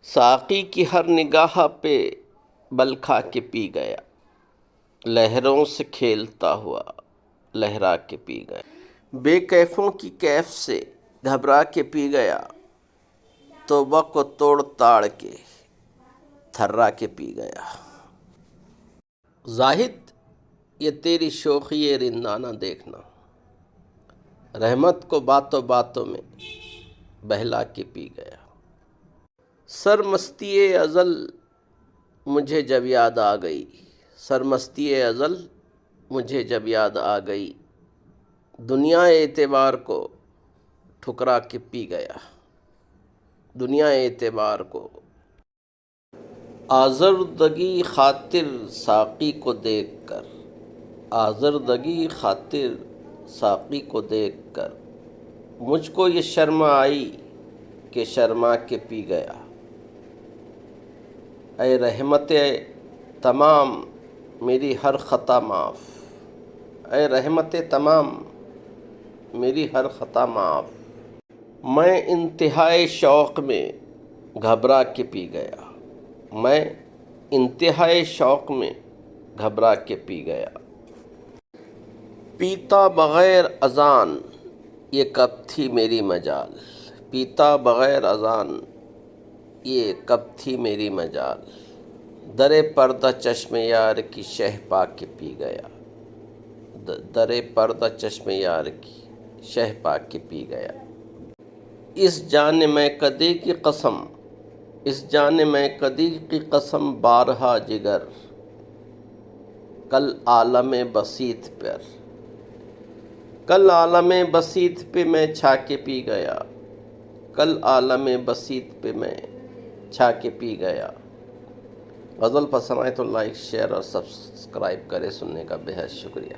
ساقی کی ہر نگاہ پہ بل کھا کے پی گیا، لہروں سے کھیلتا ہوا لہرا کے پی گیا، بے کیفوں کی کیف سے گھبرا کے پی گیا، توبہ کو توڑ تاڑ کے تھرا کے پی گیا۔ زاہد یہ تیری شوخی رندانہ دیکھنا، رحمت کو باتوں باتوں میں بہلا کے پی گیا۔ سرمستی ازل مجھے جب یاد آ گئی، سرمستی ازل مجھے جب یاد آ گئی، دنیا اعتبار کو ٹھکرا کے پی گیا، دنیا اعتبار کو۔ آزردگی خاطر ساقی کو دیکھ کر، آزردگی خاطر ساقی کو دیکھ کر مجھ کو یہ شرم آئی کہ شرما کے پی گیا۔ اے رحمت تمام میری ہر خطا معاف، اے رحمت تمام میری ہر خطا معاف، میں انتہائے شوق میں گھبرا کے پی گیا، میں انتہائے شوق میں گھبرا کے پی گیا۔ پیتا بغیر اذان یہ کب تھی میری مجال، پیتا بغیر اذان یہ کب تھی میری مجال، در پردہ چشم یار کی شہ پا کے پی گیا، در پردہ چشم یار کی شہ پا کے پی گیا۔ اس جان میں کدی کی قسم، اس جان میں کدی کی قسم بارہا جگر، کل عالم بسیط پر، کل عالم بسیط پہ میں چھا کے پی گیا، کل عالم بسیط پہ میں چھا کے پی گیا۔ غزل پسند آئے تو لائک، شیئر اور سبسکرائب کرے، سننے کا بے حد شکریہ۔